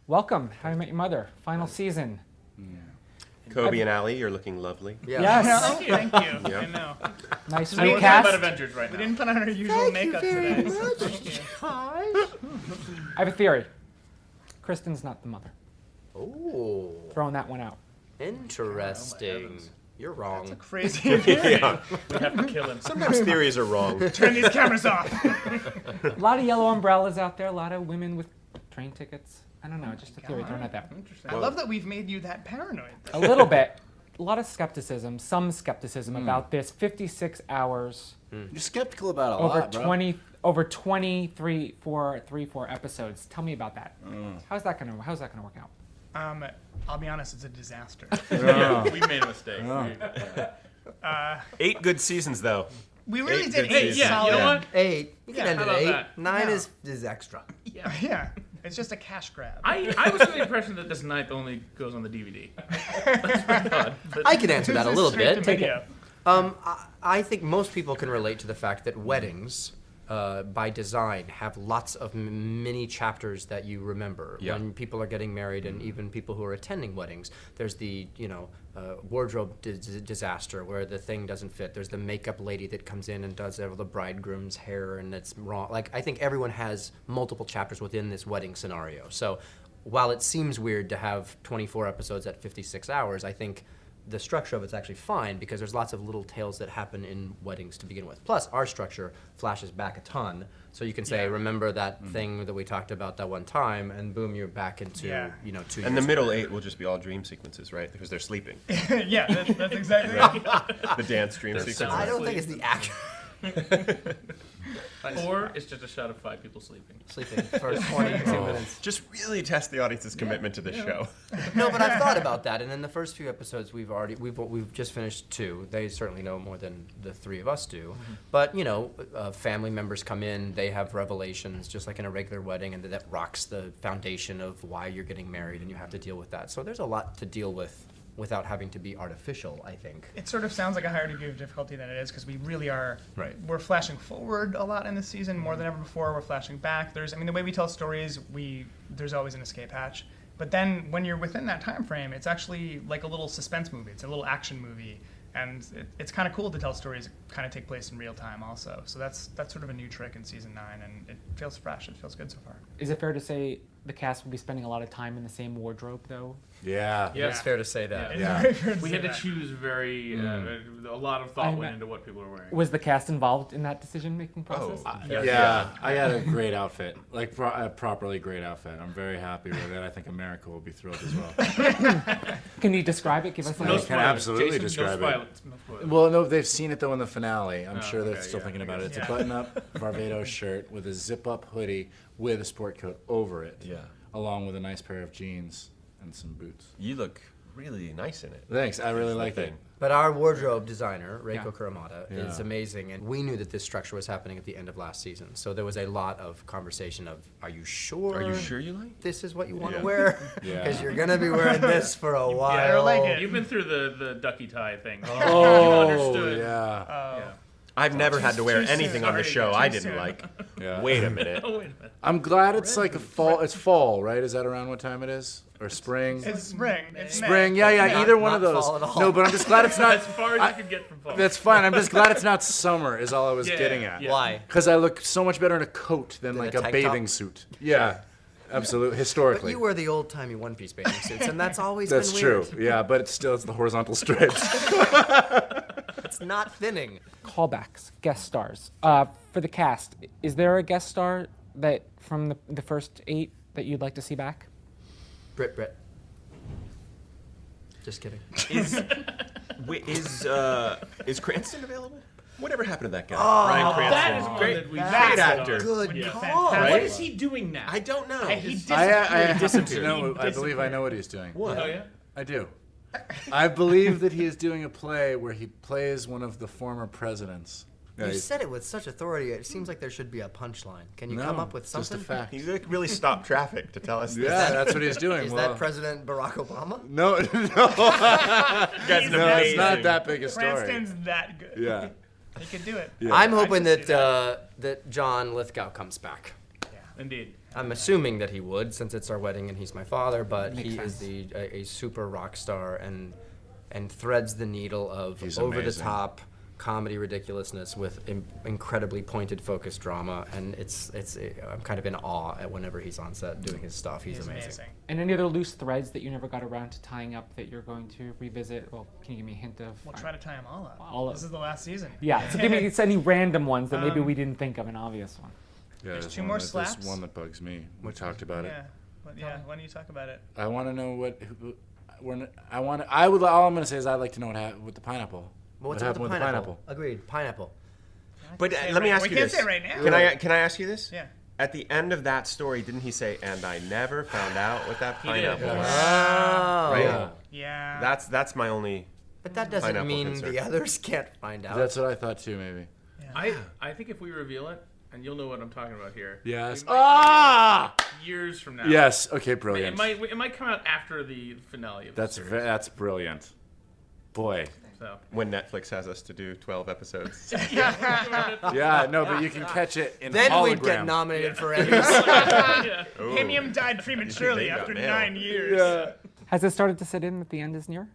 Welcome, How I Met Your Mother, final season. Kobe and Ali, you're looking lovely. Yeah. Yes. Thank you. Yeah. I know. Nice I don't talk recast. about Avengers right now. We didn't put on our usual makeup today. So thank you. I have a theory. Kristen's not the mother. Oh, Throwing that one out. interesting. You're wrong. That's a crazy theory. Yeah. We have to kill him. Sometimes theories are wrong. Turn these cameras off. A lot of yellow umbrellas out there, a lot of women with train tickets. I don't know, just a theory thrown at that. Interesting. I love that we've made you that paranoid. A little bit. A lot of skepticism, some skepticism about this 56 hours You're skeptical about a over lot, bro. 4 episodes. Tell me about that. How's that gonna work out? I'll be honest, it's a disaster. We made a mistake. 8 good seasons, though. We really 8 did good 8 seasons. Yeah, solid. you know what? 8. You can Yeah, end how at about 8. that? 9 Yeah. is extra. Yeah. It's just a cash grab. I was under the impression that this ninth only goes on the DVD. That's my thought. But I can answer that a little Straight to bit. video. I think most people can relate to the fact that weddings, by design, have lots of mini chapters that you remember Yeah. when people are getting married, and even people who are attending weddings. There's the wardrobe disaster where the thing doesn't fit. There's the makeup lady that comes in and does all the bridegroom's hair and it's wrong. Like, I think everyone has multiple chapters within this wedding scenario. So while it seems weird to have 24 episodes at 56 hours, I think the structure of it's actually fine because there's lots of little tales that happen in weddings to begin with. Plus, our structure flashes back a ton, so you can say, remember that thing that we talked about that one time, and boom, you're back into, 2 years. And the middle 8 will just be all dream sequences, right? Because they're sleeping. Yeah, that's exactly right. The dance dream sequences. sound- I don't think it's the act. or it's just a shot of 5 people sleeping. Sleeping for 22 minutes. Just really test the audience's commitment to this show. No, but I've thought about that, and in the first few episodes, we've just finished 2. They certainly know more than the 3 of us do. But family members come in, they have revelations, just like in a regular wedding, and that rocks the foundation of why you're getting married, and you have to deal with that. So there's a lot to deal with without having to be artificial, I think. It sort of sounds like a higher degree of difficulty than it is because we really are. Right. We're flashing forward a lot in this season more than ever before. We're flashing back. The way we tell stories, there's always an escape hatch. But then when you're within that time frame, it's actually like a little suspense movie. It's a little action movie, and it's kind of cool to tell stories that kind of take place in real time also. So that's sort of a new trick in season 9, and it feels fresh. It feels good so far. Is it fair to say the cast will be spending a lot of time in the same wardrobe, though? Yeah. Yeah. It's fair to say that. It's Yeah. very fair to We say had to that. choose a lot of thought went into what people were wearing. Was the cast involved in that decision-making process? Yeah, I had a great outfit, like a properly great outfit. I'm very happy with it. I think America will be thrilled as well. Can you describe it? Give us No a... can absolutely Jason, describe no it. spoilers. No spoilers. Well, no, they've seen it though in the finale. I'm sure they're okay, still yeah, thinking I about it. It's guess. a button-up Barbados shirt with a zip-up hoodie with a sport coat over it. Yeah. Along with a nice pair of jeans and some boots. You look really nice in it. Thanks, I really like it. thing. But our wardrobe designer, Reiko Yeah. Kuramada, Yeah. is amazing, and we knew that this structure was happening at the end of last season. So there was a lot of conversation of, are you sure? Are you sure you like? This is what you want to Yeah. wear? Yeah. Because you're going to be wearing this for a while. better like it. You've been through the ducky tie thing. Oh, you understood. yeah. Yeah. I've never had to wear too soon. anything on the Sorry, show too I didn't soon. like. Yeah. Wait a minute. Oh, wait a minute. I'm glad it's like a fall. It's fall, right? Is that around what time it is? Or spring? It's spring. It's May. Spring, yeah, Not- either one not of those. fall at all. No, but I'm just glad it's not. As far as you could get from fall. That's fine. I'm just glad it's not summer. Is all I was Yeah, getting at. yeah. Why? Because I look so much better in a coat than Than like a a tank bathing top? suit. Yeah, absolutely. But Historically, you wear the old-timey one-piece bathing suits, and that's always that's been true. weird. Yeah, but it's the horizontal stripes. It's not thinning. Callbacks, guest stars. For the cast, is there a guest star that from the first 8 that you'd like to see back? Brit. Just kidding. Is Cranston available? Whatever happened to that guy? Bryan Bryan That Cranston. is one Great, that we great actor. Good Yeah. call. Fantastic. What is he doing now? I don't know. He I disappeared. happen to know. I believe I know what he's doing. What? Oh, yeah? I do. I believe that he is doing a play where he plays one of the former presidents. You said it with such authority. It seems like there should be a punchline. Can you No, come up with just something? a fact. He like really stopped traffic to tell us this. Yeah, that's what he's doing. Is well, that President Barack Obama? no, no, You guys He's are no, it's amazing. not that big a story. Cranston's that good. Yeah. He could do it. Yeah. I'm hoping I can see that John Lithgow comes back. Yeah. Indeed. I'm assuming that he would, since it's our wedding and he's my father, but Makes he sense. is a super rock star and threads the needle of He's over the amazing. top comedy ridiculousness with incredibly pointed focused drama, and I'm kind of in awe at whenever he's on set doing his stuff. He's amazing. And any other loose threads that you never got around to tying up that you're going to revisit? Well, can you give me a hint of? We'll try to tie them all up. All of- This is the last season. Yeah, so give me any random ones that maybe we didn't think of, an obvious one. Yeah, There's there's 2 one more that- slaps. There's one that bugs me. We talked about it. Yeah. Yeah. Why don't you talk about it? I want to know all I'm going to say is I'd like to know what happened with the pineapple. Well, what's what up with happened the with pineapple? Agreed, pineapple. But Say let me right- ask we you can't this. say right now. Can I ask you this? Yeah. At the end of that story, didn't he say, "And I never found out what that He did. pineapple was"? Oh. Right. Yeah. That's my only. But that doesn't Pineapple mean concern. the others can't find out. That's what I thought too, maybe. I think if we reveal it, and you'll know what I'm talking about here. Yes. we might years from now. Yes. Okay, It brilliant. might come out after the finale of the series. That's brilliant. Boy. So. When Netflix has us to do 12 episodes. Yeah, no, but you can catch it in then hologram. we'd get nominated for Emmys. Yeah. Himium died prematurely they got after mail. 9 years. Yeah. Has it started to set in that the end is near?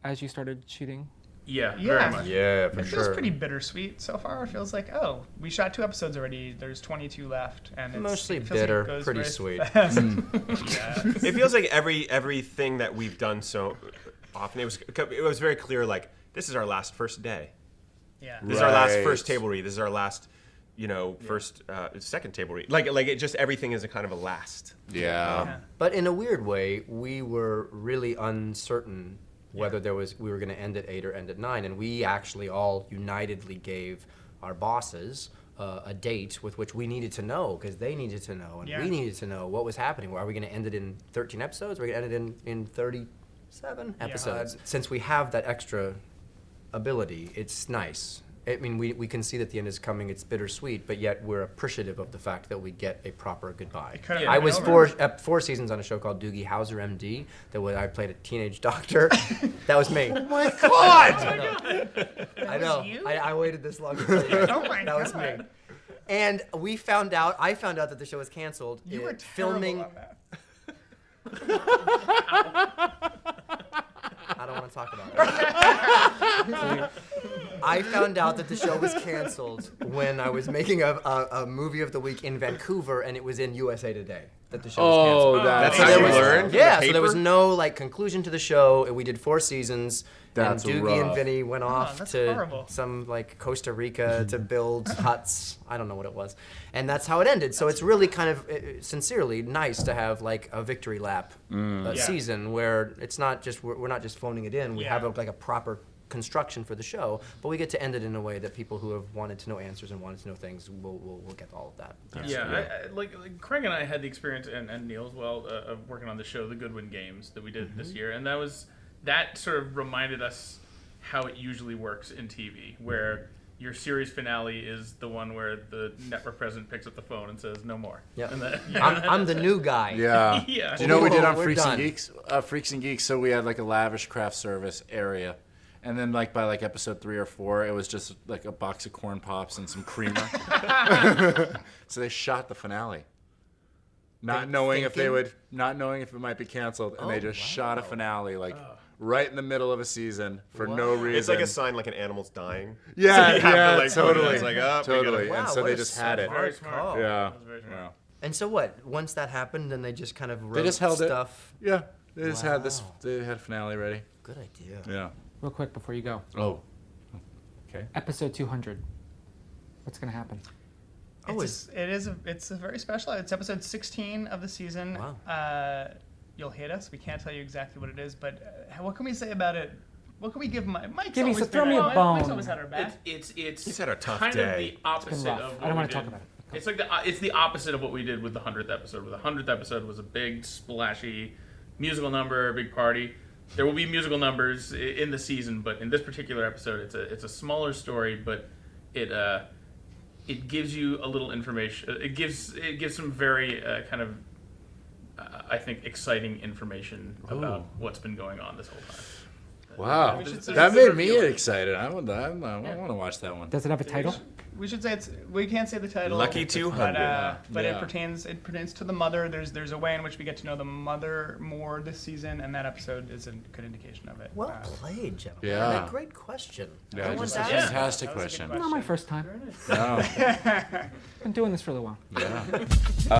As you started shooting? Yeah, Yeah. very much. Yeah, for It feels pretty bittersweet so far. It feels like, oh, we shot 2 episodes already. There's 22 left, and it's Mostly it feels like bitter, it goes pretty very sweet. fast. Yeah. It feels like everything that we've done so often, it was very clear, like, this is our last first day. Yeah. This is our last Right. first table read. This is our last, second table read. Like it just, everything is a kind of a last. Yeah. But in a weird way, we were really uncertain whether we were going to end at 8 or end at 9, and we actually all unitedly gave our bosses a date with which we needed to know, because they needed to know, and Yeah. we needed to know what was happening. Are we going to end it in 13 episodes? Are we going to end it in 37 episodes? Since we have that extra ability, it's nice. I mean, we can see that the end is coming. It's bittersweet, but yet we're appreciative of the fact that we get a proper goodbye. could've I been was over. 4 seasons on a show called Doogie Howser, MD. I played a teenage doctor. That was me. Oh my God! I know. you? I waited this long to tell you. Oh my That was me. God. And I found out that the show was canceled. You were It- filming. I don't want to talk about it. I found out that the show was canceled when I was making a movie of the week in Vancouver, and it was in USA Today that the show was canceled. That's So how there you was- learned? from Yeah, the so there was paper? no conclusion to the show. We did 4 seasons. That's and Doogie and rough. Vinny went off that's to horrible. some Costa Rica to build huts. I don't know what it was, and that's how it ended. So it's really kind of sincerely nice to have a victory lap season where it's not just we're not just phoning it in. We Yeah. have a proper construction for the show, but we get to end it in a way that people who have wanted to know answers and wanted to know things will get all of that. Like Craig and I had the experience, and Neil as well, of working on the show, The Goodwin Games, that we did this year, and that sort of reminded us how it usually works in TV, where your series finale is the one where the network president picks up the phone and says, "No more." Yeah, And then, I'm the new guy. Yeah. Yeah. Do you know what we did on We're Freaks done. and Geeks? Freaks and Geeks. So we had a lavish craft service area, and then by episode 3 or 4, it was just a box of corn pops and some creamer. So they shot the finale, not knowing if it might be canceled, and they just shot a finale right in the middle of a season for no reason. It's like a sign like an animal's dying. Yeah, You have to, yeah, totally. It's like, oh, we totally. gotta- And Wow, so what they a just had it. Very smart smart. call. Yeah. That was very smart. Yeah. And so what? Once that happened, then they just kind of wrote They just held stuff. it. Yeah. They just had this. Wow. They had a finale ready. Good idea. Yeah. Real quick before you go. Oh. Okay. Episode 200. What's going to happen? It's a very special. It's episode 16 of the season. Wow. You'll hate us. We can't tell you exactly what it is, but what can we say about it? What can we give Mike's Give me always some- throw been me a Mike's bone. always had our back. It's He's had a tough kind day. of the It's opposite been rough. of I what don't we want to did. talk about it. It's it's the opposite of what we did with the 100th episode. Where the 100th episode was a big, splashy musical number, a big party. There will be musical numbers in the season, but in this particular episode, it's a smaller story, but it gives you a little information. It gives some very kind of I think exciting information about what's been going on this whole time. Wow, We should say that it's made a me review. excited. I want to watch that one. Does it have a title? We should say we can't say the title. Lucky 200. But Yeah. it pertains to the mother. There's a way in which we get to know the mother more this season, and that episode is a good indication of it. Well played, gentlemen. Yeah. And a great question. Yeah, Everyone's just a asking. fantastic That was a good question. Not my first time. No. Been doing this for a little while. Yeah.